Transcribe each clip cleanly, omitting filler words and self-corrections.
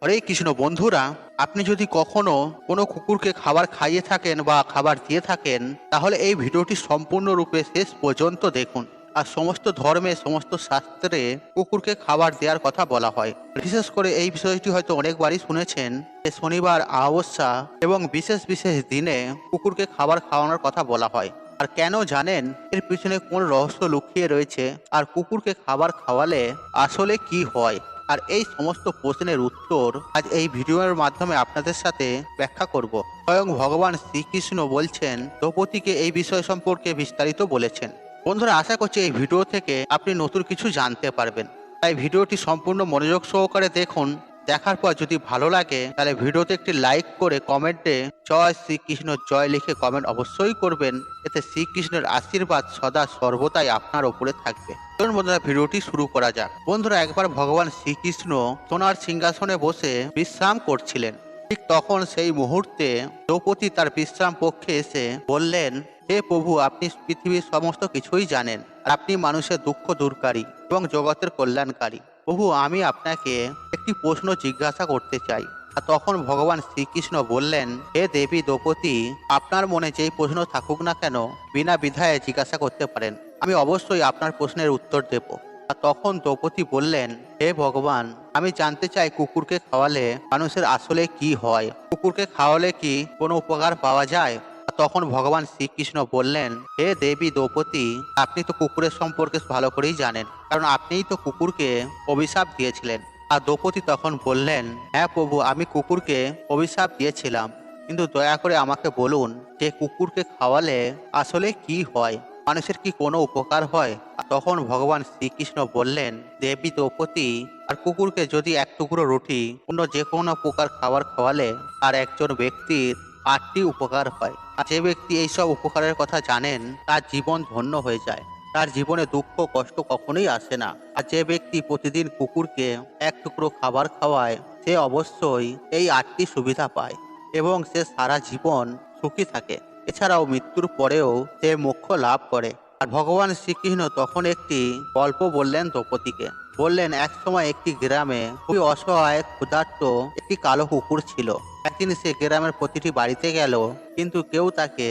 হরে কৃষ্ণ বন্ধুরা, আপনি যদি কখনো কোনো কুকুরকে খাবার খাইয়ে থাকেন বা খাবার দিয়ে থাকেন, তাহলে এই ভিডিওটি সম্পূর্ণরূপে শেষ পর্যন্ত দেখুন। আর সমস্ত ধর্মে, সমস্ত শাস্ত্রে কুকুরকে খাবার দেওয়ার কথা বলা হয়। বিশেষ করে এই বিষয়টি হয়তো অনেকবারই শুনেছেন যে শনিবার, অমাবস্যা এবং বিশেষ বিশেষ দিনে কুকুরকে খাবার খাওয়ানোর কথা বলা হয়। আর কেন জানেন এর পিছনে কোন রহস্য লুকিয়ে রয়েছে, আর কুকুরকে খাবার খাওয়ালে আসলে কি হয়? আর এই সমস্ত প্রশ্নের উত্তর আজ এই ভিডিওর মাধ্যমে আপনাদের সাথে ব্যাখ্যা করব। স্বয়ং ভগবান শ্রীকৃষ্ণ বলছেন, দ্রৌপদীকে এই বিষয় সম্পর্কে বিস্তারিত বলেছেন। বন্ধুরা, আশা করছি এই ভিডিও থেকে আপনি নতুন কিছু জানতে পারবেন। তাই ভিডিওটি সম্পূর্ণ মনোযোগ সহকারে দেখুন। দেখার পর যদি ভালো লাগে তাহলে ভিডিওতে একটি লাইক করে কমেন্টে জয় শ্রীকৃষ্ণ জয় লিখে কমেন্ট অবশ্যই করবেন। এতে শ্রীকৃষ্ণের আশীর্বাদ সদা সর্বদাই আপনার উপরে থাকবে। চলুন বন্ধুরা, ভিডিওটি শুরু করা যাক। বন্ধুরা, একবার ভগবান শ্রীকৃষ্ণ সোনার সিংহাসনে বসে বিশ্রাম করছিলেন। ঠিক তখন সেই মুহূর্তে দ্রৌপদী তার বিশ্রাম কক্ষে এসে বললেন, হে প্রভু, আপনি পৃথিবীর সমস্ত কিছুই জানেন, আর আপনি মানুষের দুঃখ দূরকারী এবং জগতের কল্যাণকারী। প্রভু, আমি আপনাকে একটি প্রশ্ন জিজ্ঞাসা করতে চাই। আর তখন ভগবান শ্রীকৃষ্ণ বললেন, হে দেবী দ্রৌপদী, আপনার মনে যেই প্রশ্ন থাকুক না কেন, বিনা দ্বিধায় জিজ্ঞাসা করতে পারেন। আমি অবশ্যই আপনার প্রশ্নের উত্তর দেব। আর তখন দ্রৌপদী বললেন, হে ভগবান, আমি জানতে চাই কুকুরকে খাওয়ালে মানুষের আসলে কি হয়? কুকুরকে খাওয়ালে কি কোনো উপকার পাওয়া যায়? আর তখন ভগবান শ্রীকৃষ্ণ বললেন, হে দেবী দ্রৌপদী, আপনি তো কুকুরের সম্পর্কে ভালো করেই জানেন, কারণ আপনিই তো কুকুরকে অভিশাপ দিয়েছিলেন। আর দ্রৌপদী তখন বললেন, হ্যাঁ প্রভু, আমি কুকুরকে অভিশাপ দিয়েছিলাম, কিন্তু দয়া করে আমাকে বলুন যে কুকুরকে খাওয়ালে আসলে কি হয়? মানুষের কি কোনো উপকার হয়? আর তখন ভগবান শ্রীকৃষ্ণ বললেন, দেবী দ্রৌপদী, আর কুকুরকে যদি এক টুকরো রুটি অন্য যে কোনো প্রকার খাবার খাওয়ালে আর একজন ব্যক্তির 8টি উপকার হয়। আর যে ব্যক্তি এইসব উপকারের কথা জানেন তার জীবন ধন্য হয়ে যায়। তার জীবনে দুঃখ কষ্ট কখনোই আসে না। আর যে ব্যক্তি প্রতিদিন কুকুরকে এক টুকরো খাবার খাওয়ায় সে অবশ্যই এই 8টি সুবিধা পায় এবং সে সারা জীবন সুখী থাকে। এছাড়াও মৃত্যুর পরেও সে মোক্ষ লাভ করে। আর ভগবান শ্রীকৃষ্ণ তখন একটি গল্প বললেন দ্রৌপদীকে। বললেন, এক সময় একটি গ্রামে খুবই অসহায় ক্ষুধার্ত একটি কালো কুকুর ছিল। একদিন সে গ্রামের প্রতিটি বাড়িতে গেল, কিন্তু কেউ তাকে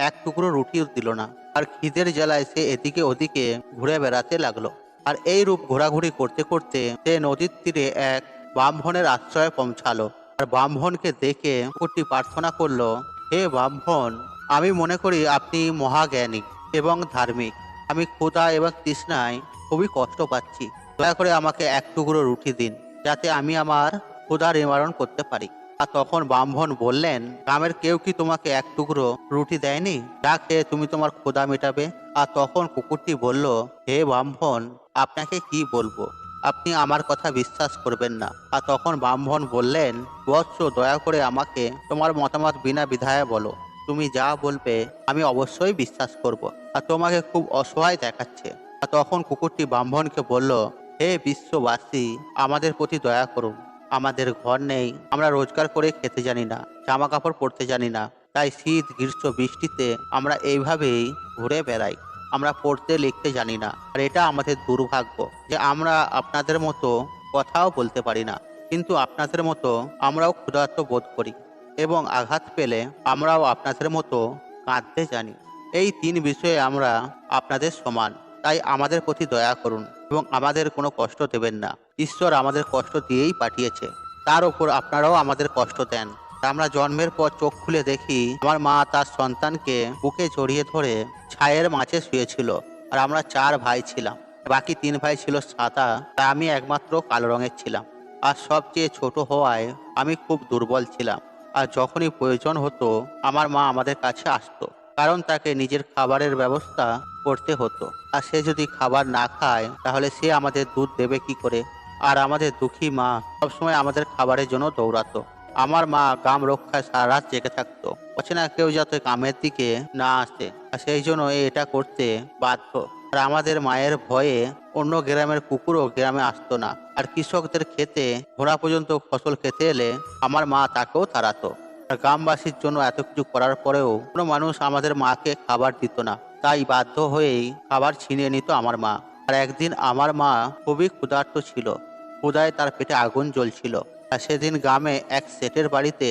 এক টুকরো রুটিও দিল না। আর খিদের জ্বালায় সে এদিকে ওদিকে ঘুরে বেড়াতে লাগলো। আর এই রূপ ঘোরাঘুরি করতে করতে সে নদীর তীরে এক ব্রাহ্মণের আশ্রয়ে পৌঁছালো। আর ব্রাহ্মণকে দেখে কুকুরটি প্রার্থনা করলো, হে ব্রাহ্মণ, আমি মনে করি আপনি মহাজ্ঞানী এবং ধার্মিক। আমি ক্ষুধা এবং তৃষ্ণায় খুবই কষ্ট পাচ্ছি। দয়া করে আমাকে এক টুকরো রুটি দিন, যাতে আমি আমার ক্ষুধা নিবারণ করতে পারি। আর তখন ব্রাহ্মণ বললেন, গ্রামের কেউ কি তোমাকে এক টুকরো রুটি দেয়নি, যা খেয়ে তুমি তোমার ক্ষুধা মেটাবে? আর তখন কুকুরটি বলল, হে ব্রাহ্মণ, আপনাকে কি বলবো, আপনি আমার কথা বিশ্বাস করবেন না। আর তখন ব্রাহ্মণ বললেন, বৎস, দয়া করে আমাকে তোমার মতামত বিনা দ্বিধায় বলো। তুমি যা বলবে আমি অবশ্যই বিশ্বাস করব। আর তোমাকে খুব অসহায় দেখাচ্ছে। আর তখন কুকুরটি ব্রাহ্মণকে বলল, হে বিশ্ববাসী, আমাদের প্রতি দয়া করুন। আমাদের ঘর নেই, আমরা রোজগার করে খেতে জানি না, জামা কাপড় পরতে জানি না, তাই শীত গ্রীষ্ম বৃষ্টিতে আমরা এইভাবেই ঘুরে বেড়াই। আমরা পড়তে লিখতে জানি না, আর এটা আমাদের দুর্ভাগ্য যে আমরা আপনাদের মতো কথাও বলতে পারি না। কিন্তু আপনাদের মতো আমরাও ক্ষুধার্ত বোধ করি এবং আঘাত পেলে আমরাও আপনাদের মতো কাঁদতে জানি। এই 3 বিষয়ে আমরা আপনাদের সমান। তাই আমাদের প্রতি দয়া করুন এবং আমাদের কোনো কষ্ট দেবেন না। ঈশ্বর আমাদের কষ্ট দিয়েই পাঠিয়েছে, তার উপর আপনারাও আমাদের কষ্ট দেন। আমরা জন্মের পর চোখ খুলে দেখি আমার মা তার সন্তানকে বুকে জড়িয়ে ধরে ছায়ের মাঝে শুয়েছিল। আর আমরা 4 ভাই ছিলাম, বাকি 3 ভাই ছিল সাদা, তাই আমি একমাত্র কালো রঙের ছিলাম। আর সবচেয়ে ছোট হওয়ায় আমি খুব দুর্বল ছিলাম। আর যখনই প্রয়োজন হতো আমার মা আমাদের কাছে আসতো, কারণ তাকে নিজের খাবারের ব্যবস্থা করতে হতো। আর সে যদি খাবার না খায় তাহলে সে আমাদের দুধ দেবে কি করে? আর আমাদের দুঃখী মা সবসময় আমাদের খাবারের জন্য দৌড়াতো। আমার মা গ্রাম রক্ষায় সারা রাত জেগে থাকতো, অচেনা কেউ যাতে গ্রামের দিকে না আসে, আর সেই জন্য এটা করতে বাধ্য। আর আমাদের মায়ের ভয়ে অন্য গ্রামের কুকুরও গ্রামে আসতো না। আর কৃষকদের ক্ষেতে ঘোড়া পর্যন্ত ফসল খেতে এলে আমার মা তাকেও তাড়াতো। আর গ্রামবাসীর জন্য এত কিছু করার পরেও কোনো মানুষ আমাদের মাকে খাবার দিত না, তাই বাধ্য হয়েই খাবার ছিনিয়ে নিত আমার মা। আর একদিন আমার মা খুবই ক্ষুধার্ত ছিল, ক্ষুধায় তার পেটে আগুন জ্বলছিল। আর সেদিন গ্রামে এক সেটের বাড়িতে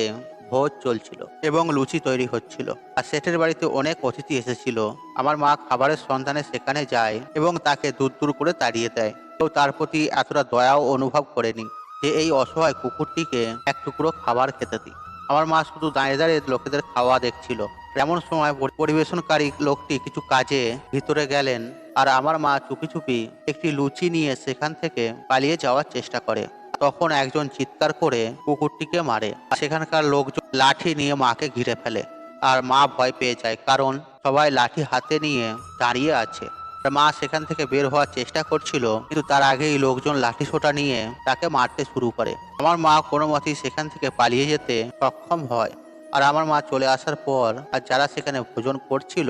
ভোজ চলছিল এবং লুচি তৈরি হচ্ছিল। আর সেটের বাড়িতে অনেক অতিথি এসেছিল। আমার মা খাবারের সন্ধানে সেখানে যায় এবং তাকে দূর দূর করে তাড়িয়ে দেয়। তো তার প্রতি এতটা দয়াও অনুভব করেনি যে এই অসহায় কুকুরটিকে এক টুকরো খাবার খেতে দিই। আমার মা শুধু দাঁড়িয়ে দাঁড়িয়ে লোকেদের খাওয়া দেখছিল। এমন সময় পরিবেশনকারী লোকটি কিছু কাজে ভিতরে গেলেন, আর আমার মা চুপি চুপি একটি লুচি নিয়ে সেখান থেকে পালিয়ে যাওয়ার চেষ্টা করে। তখন একজন চিৎকার করে কুকুরটিকে মারে। সেখানকার লোকজন লাঠি নিয়ে মাকে ঘিরে ফেলে। আর মা ভয় পেয়ে যায়, কারণ সবাই লাঠি হাতে নিয়ে দাঁড়িয়ে আছে। আর মা সেখান থেকে বের হওয়ার চেষ্টা করছিল, কিন্তু তার আগেই লোকজন লাঠি সোঁটা নিয়ে তাকে মারতে শুরু করে। আমার মা কোনো মতেই সেখান থেকে পালিয়ে যেতে সক্ষম হয়। আর আমার মা চলে আসার পর আর যারা সেখানে ভোজন করছিল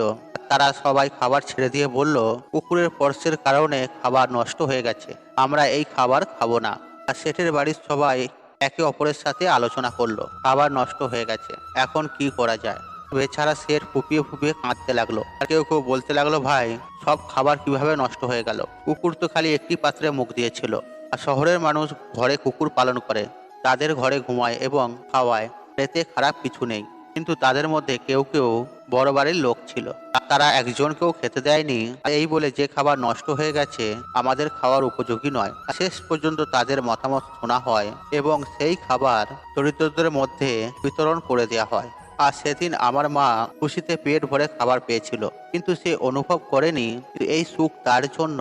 তারা সবাই খাবার ছেড়ে দিয়ে বলল, কুকুরের স্পর্শের কারণে খাবার নষ্ট হয়ে গেছে, আমরা এই খাবার খাবো না। আর সেটের বাড়ির সবাই একে অপরের সাথে আলোচনা করলো, খাবার নষ্ট হয়ে গেছে, এখন কি করা যায়। বেচারা সেট ফুপিয়ে ফুপিয়ে কাঁদতে লাগলো। আর কেউ কেউ বলতে লাগলো, ভাই, সব খাবার কিভাবে নষ্ট হয়ে গেল? কুকুর তো খালি একটি পাত্রে মুখ দিয়েছিল। আর শহরের মানুষ ঘরে কুকুর পালন করে, তাদের ঘরে ঘুমায় এবং খাওয়ায়, এতে খারাপ কিছু নেই। কিন্তু তাদের মধ্যে কেউ কেউ বড় বাড়ির লোক ছিল, আর তারা একজনকেও খেতে দেয়নি। আর এই বলে যে খাবার নষ্ট হয়ে গেছে আমাদের খাওয়ার উপযোগী নয়। আর শেষ পর্যন্ত তাদের মতামত শোনা হয় এবং সেই খাবার দরিদ্রদের মধ্যে বিতরণ করে দেওয়া হয়। আর সেদিন আমার মা খুশিতে পেট ভরে খাবার পেয়েছিল, কিন্তু সে অনুভব করেনি এই সুখ তার জন্য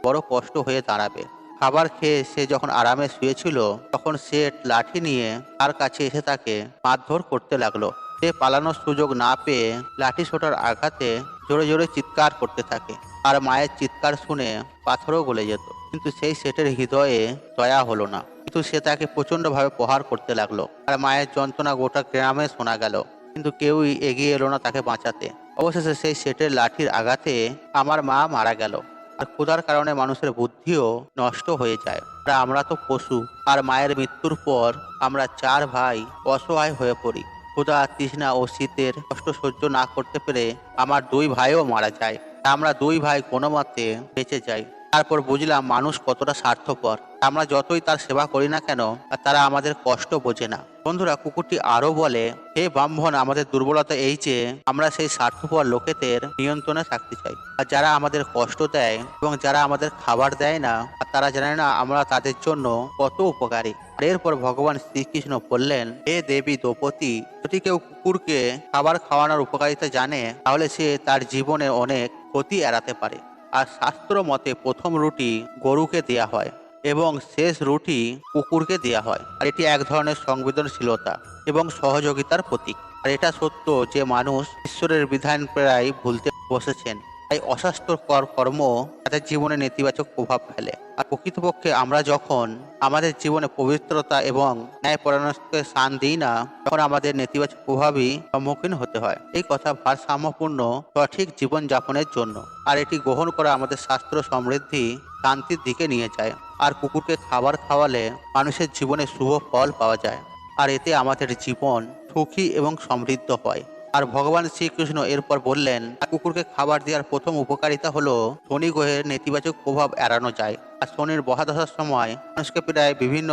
বড় কষ্ট হয়ে দাঁড়াবে। খাবার খেয়ে সে যখন আরামে শুয়েছিল, তখন সেট লাঠি নিয়ে তার কাছে এসে তাকে মারধর করতে লাগলো। সে পালানোর সুযোগ না পেয়ে লাঠি সোঁটার আঘাতে জোরে জোরে চিৎকার করতে থাকে। আর মায়ের চিৎকার শুনে পাথরও গলে যেত, কিন্তু সেই সেটের হৃদয়ে দয়া হলো না। কিন্তু সে তাকে প্রচন্ডভাবে প্রহার করতে লাগলো। আর মায়ের যন্ত্রণা গোটা গ্রামে শোনা গেল, কিন্তু কেউই এগিয়ে এলো না তাকে বাঁচাতে। অবশেষে সেই সেটের লাঠির আঘাতে আমার মা মারা গেল। আর ক্ষুধার কারণে মানুষের বুদ্ধিও নষ্ট হয়ে যায়। আর আমরা তো পশু। আর মায়ের মৃত্যুর পর আমরা 4 ভাই অসহায় হয়ে পড়ি। ক্ষুধা, তৃষ্ণা ও শীতের কষ্ট সহ্য না করতে পেরে আমার 2 ভাইও মারা যায়। আমরা 2 ভাই কোনো মতে বেঁচে যাই। তারপর বুঝলাম মানুষ কতটা স্বার্থপর। আমরা যতই তার সেবা করি না কেন, আর তারা আমাদের কষ্ট বোঝে না। বন্ধুরা, কুকুরটি আরো বলে, হে ব্রাহ্মণ, আমাদের দুর্বলতা এই যে আমরা সেই স্বার্থপর লোকেদের নিয়ন্ত্রণে থাকতে চাই। আর যারা আমাদের কষ্ট দেয় এবং যারা আমাদের খাবার দেয় না, আর তারা জানে না আমরা তাদের জন্য কত উপকারী। আর এরপর ভগবান শ্রীকৃষ্ণ বললেন, হে দেবী দ্রৌপদী, যদি কেউ কুকুরকে খাবার খাওয়ানোর উপকারিতা জানে, তাহলে সে তার জীবনে অনেক ক্ষতি এড়াতে পারে। আর শাস্ত্র মতে প্রথম রুটি গরুকে দেয়া হয় এবং শেষ রুটি কুকুরকে দেয়া হয়। আর এটি এক ধরনের সংবেদনশীলতা এবং সহযোগিতার প্রতীক। আর এটা সত্য যে মানুষ ঈশ্বরের বিধান প্রায় ভুলতে বসেছেন, তাই অস্বাস্থ্যকর কর্ম তাদের জীবনে নেতিবাচক প্রভাব ফেলে। আর প্রকৃতপক্ষে আমরা যখন আমাদের জীবনে পবিত্রতা এবং ন্যায়পরায়ণতাকে স্থান দিই না, তখন আমাদের নেতিবাচক প্রভাবই সম্মুখীন হতে হয়। এই কথা ভারসাম্যপূর্ণ সঠিক জীবনযাপনের জন্য। আর এটি গ্রহণ করা আমাদের শাস্ত্র সমৃদ্ধি শান্তির দিকে নিয়ে যায়। আর কুকুরকে খাবার খাওয়ালে মানুষের জীবনে শুভ ফল পাওয়া যায়। আর এতে আমাদের জীবন সুখী এবং সমৃদ্ধ হয়। আর ভগবান শ্রীকৃষ্ণ এরপর বললেন, কুকুরকে খাবার দেওয়ার প্রথম উপকারিতা হলো শনি গ্রহের নেতিবাচক প্রভাব এড়ানো যায়। আর শনির মহাদশার সময় মানুষকে প্রায় বিভিন্ন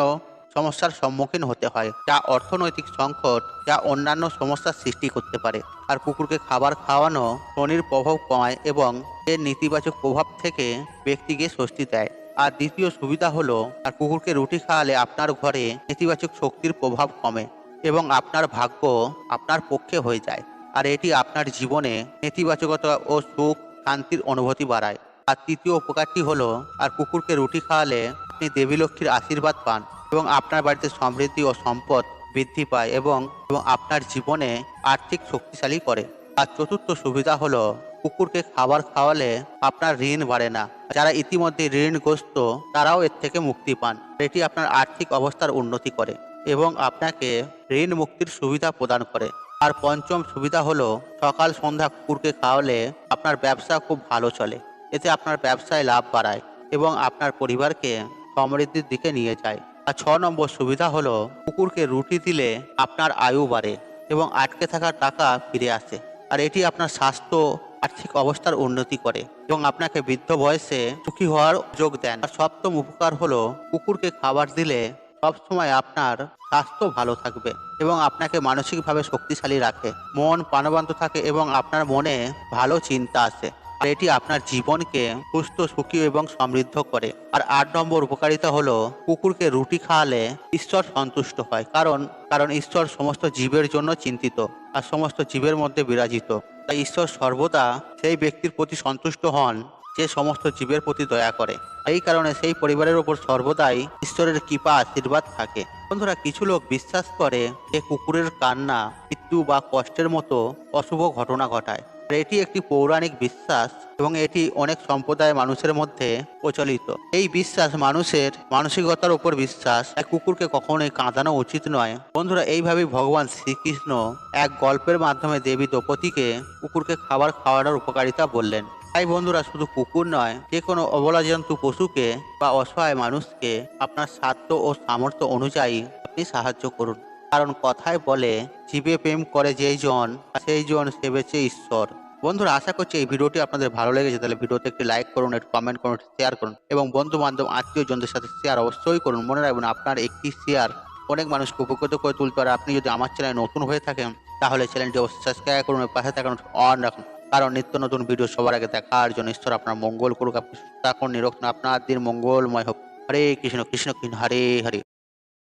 সমস্যার সম্মুখীন হতে হয়, যা অর্থনৈতিক সংকট, যা অন্যান্য সমস্যার সৃষ্টি করতে পারে। আর কুকুরকে খাবার খাওয়ানো শনির প্রভাব কমায় এবং এর নেতিবাচক প্রভাব থেকে ব্যক্তিকে স্বস্তি দেয়। আর দ্বিতীয় সুবিধা হলো, আর কুকুরকে রুটি খাওয়ালে আপনার ঘরে নেতিবাচক শক্তির প্রভাব কমে এবং আপনার ভাগ্য আপনার পক্ষে হয়ে যায়। আর এটি আপনার জীবনে নেতিবাচকতা ও সুখ শান্তির অনুভূতি বাড়ায়। আর তৃতীয় উপকারটি হলো, আর কুকুরকে রুটি খাওয়ালে আপনি দেবী লক্ষ্মীর আশীর্বাদ পান এবং আপনার বাড়িতে সমৃদ্ধি ও সম্পদ বৃদ্ধি পায় এবং আপনার জীবনে আর্থিক শক্তিশালী করে। আর চতুর্থ সুবিধা হলো, কুকুরকে খাবার খাওয়ালে আপনার ঋণ বাড়ে না। যারা ইতিমধ্যে ঋণগ্রস্ত তারাও এর থেকে মুক্তি পান। এটি আপনার আর্থিক অবস্থার উন্নতি করে এবং আপনাকে ঋণ মুক্তির সুবিধা প্রদান করে। আর পঞ্চম সুবিধা হলো, সকাল সন্ধ্যা কুকুরকে খাওয়ালে আপনার ব্যবসা খুব ভালো চলে। এতে আপনার ব্যবসায় লাভ বাড়ায় এবং আপনার পরিবারকে সমৃদ্ধির দিকে নিয়ে যায়। আর 6 নম্বর সুবিধা হলো, কুকুরকে রুটি দিলে আপনার আয়ু বাড়ে এবং আটকে থাকা টাকা ফিরে আসে। আর এটি আপনার স্বাস্থ্য আর্থিক অবস্থার উন্নতি করে এবং আপনাকে বৃদ্ধ বয়সে সুখী হওয়ার যোগ দেন। আর সপ্তম উপকার হলো, কুকুরকে খাবার দিলে সবসময় আপনার স্বাস্থ্য ভালো থাকবে এবং আপনাকে মানসিকভাবে শক্তিশালী রাখে, মন প্রাণবন্ত থাকে এবং আপনার মনে ভালো চিন্তা আসে। আর এটি আপনার জীবনকে সুস্থ, সুখী এবং সমৃদ্ধ করে। আর 8 নম্বর উপকারিতা হলো কুকুরকে রুটি খাওয়ালে ঈশ্বর সন্তুষ্ট হয়, কারণ কারণ ঈশ্বর সমস্ত জীবের জন্য চিন্তিত আর সমস্ত জীবের মধ্যে বিরাজিত। তাই ঈশ্বর সর্বদা সেই ব্যক্তির প্রতি সন্তুষ্ট হন যে সমস্ত জীবের প্রতি দয়া করে। এই কারণে সেই পরিবারের উপর সর্বদাই ঈশ্বরের কৃপা আশীর্বাদ থাকে। বন্ধুরা, কিছু লোক বিশ্বাস করে যে কুকুরের কান্না মৃত্যু বা কষ্টের মতো অশুভ ঘটনা ঘটায়। আর এটি একটি পৌরাণিক বিশ্বাস এবং এটি অনেক সম্প্রদায়ের মানুষের মধ্যে প্রচলিত। এই বিশ্বাস মানুষের মানসিকতার উপর বিশ্বাস, তাই কুকুরকে কখনোই কাঁদানো উচিত নয়। বন্ধুরা, এইভাবেই ভগবান শ্রীকৃষ্ণ এক গল্পের মাধ্যমে দেবী দ্রৌপদীকে কুকুরকে খাবার খাওয়ানোর উপকারিতা বললেন। তাই বন্ধুরা, শুধু কুকুর নয়, যে কোনো অবলা জন্তু পশুকে বা অসহায় মানুষকে আপনার সাধ্য ও সামর্থ্য অনুযায়ী আপনি সাহায্য করুন। কারণ কথায় বলে, জীবে প্রেম করে যেই জন সেই জন সেবেছে ঈশ্বর। বন্ধুরা, আশা করছি এই ভিডিওটি আপনাদের ভালো লেগেছে। তাহলে ভিডিওতে একটি লাইক করুন, একটু কমেন্ট করুন, শেয়ার করুন এবং বন্ধু বান্ধব আত্মীয় জনদের সাথে শেয়ার অবশ্যই করুন। মনে রাখবেন, আপনার একটি শেয়ার অনেক মানুষকে উপকৃত করে তুলতে পারে। আপনি যদি আমার চ্যানেলে নতুন হয়ে থাকেন তাহলে চ্যানেলটি অবশ্যই সাবস্ক্রাইব করুন, পাশে থাকুন অন রাখুন, কারণ নিত্য নতুন ভিডিও সবার আগে দেখার জন্য। ঈশ্বর আপনার মঙ্গল করুক, আপনি সুস্থ থাকুন, নিরোগ থাকুন, আপনার দিন মঙ্গলময় হোক। হরে কৃষ্ণ কৃষ্ণ কৃষ্ণ হরে হরে।